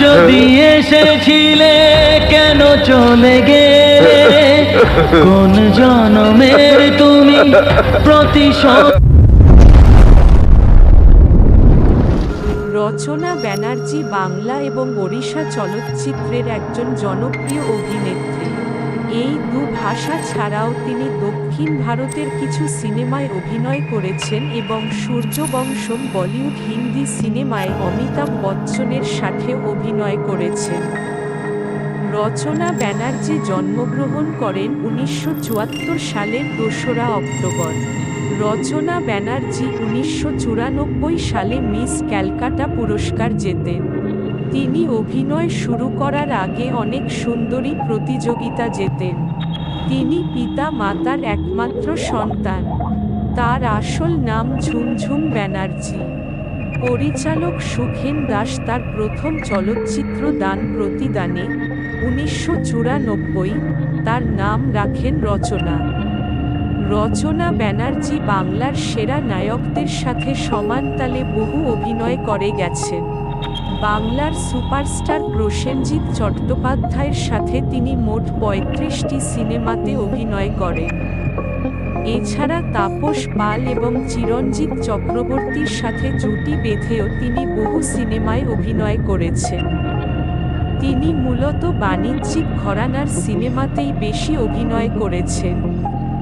যদি এসেছিলে কেন চলে গেলে, কোন জনমের তুমি প্রতিশোধ। রচনা ব্যানার্জি বাংলা এবং ওড়িশা চলচ্চিত্রের একজন জনপ্রিয় অভিনেত্রী। এই দু ভাষা ছাড়াও তিনি দক্ষিণ ভারতের কিছু সিনেমায় অভিনয় করেছেন এবং সূর্যবংশম বলিউড হিন্দি সিনেমায় অমিতাভ বচ্চনের সাথে অভিনয় করেছেন। রচনা ব্যানার্জি জন্মগ্রহণ করেন 1974 সালের 2রা অক্টোবর। রচনা ব্যানার্জি 1994 সালে মিস ক্যালকাটা পুরস্কার জেতেন। তিনি অভিনয় শুরু করার আগে অনেক সুন্দরী প্রতিযোগিতা জেতেন। তিনি পিতা মাতার একমাত্র সন্তান। তার আসল নাম ঝুমঝুম ব্যানার্জি। পরিচালক সুখেন দাস তার প্রথম চলচ্চিত্র দান প্রতিদানে 1994 তার নাম রাখেন রচনা। রচনা ব্যানার্জি বাংলার সেরা নায়কদের সাথে সমান তালে বহু অভিনয় করে গেছেন। বাংলার সুপারস্টার প্রসেনজিৎ চট্টোপাধ্যায়ের সাথে তিনি মোট 35টি সিনেমাতে অভিনয় করেন। এছাড়া তাপস পাল এবং চিরঞ্জিত চক্রবর্তীর সাথে জুটি বেঁধেও তিনি বহু সিনেমায় অভিনয় করেছেন। তিনি মূলত বাণিজ্যিক ঘরানার সিনেমাতেই বেশি অভিনয় করেছেন।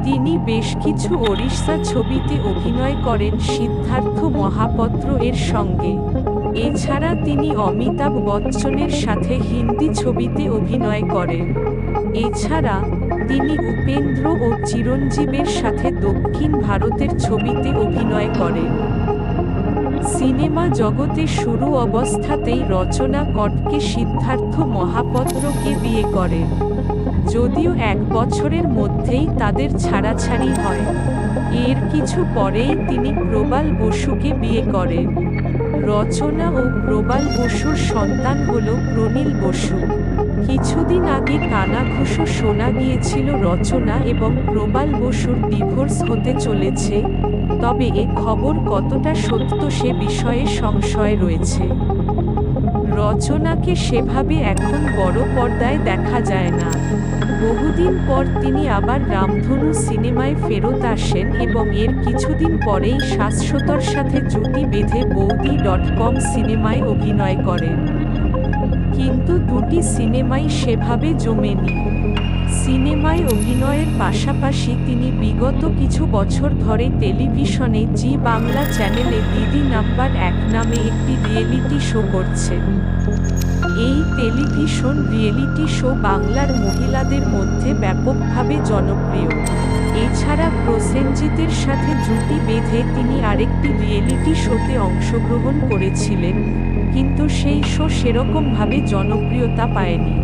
তিনি বেশ কিছু ওড়িশা ছবিতে অভিনয় করেন সিদ্ধার্থ মহাপাত্র এর সঙ্গে। এছাড়া তিনি অমিতাভ বচ্চনের সাথে হিন্দি ছবিতে অভিনয় করেন। এছাড়া তিনি উপেন্দ্র ও চিরঞ্জীবের সাথে দক্ষিণ ভারতের ছবিতে অভিনয় করেন। সিনেমা জগতে শুরু অবস্থাতেই রচনা কটকে সিদ্ধার্থ মহাপাত্রকে বিয়ে করেন, যদিও 1 বছরের মধ্যেই তাদের ছাড়াছাড়ি হয়। এর কিছু পরেই তিনি প্রবাল বসুকে বিয়ে করেন। রচনা ও প্রবাল বসুর সন্তান হল প্রনীল বসু। কিছুদিন আগে কানাঘুষো শোনা গিয়েছিল রচনা এবং প্রবাল বসুর ডিভোর্স হতে চলেছে, তবে এ খবর কতটা সত্য সে বিষয়ে সংশয় রয়েছে। রচনাকে সেভাবে এখন বড় পর্দায় দেখা যায় না। বহুদিন পর তিনি আবার রামধনু সিনেমায় ফেরত আসেন এবং এর কিছুদিন পরেই শাশ্বতর সাথে জুটি বেঁধে বৌদি.com সিনেমায় অভিনয় করেন। কিন্তু দুটি সিনেমাই সেভাবে জমেনি। সিনেমায় অভিনয়ের পাশাপাশি তিনি বিগত কিছু বছর ধরে টেলিভিশনে জি বাংলা চ্যানেলে দিদি নাম্বার 1 নামে একটি রিয়েলিটি শো করছেন। এই টেলিভিশন রিয়েলিটি শো বাংলার মহিলাদের মধ্যে ব্যাপকভাবে জনপ্রিয়। এছাড়া প্রসেনজিতের সাথে জুটি বেঁধে তিনি আরেকটি রিয়েলিটি শোতে অংশগ্রহণ করেছিলেন, কিন্তু সেই শো সেরকমভাবে জনপ্রিয়তা পায়নি।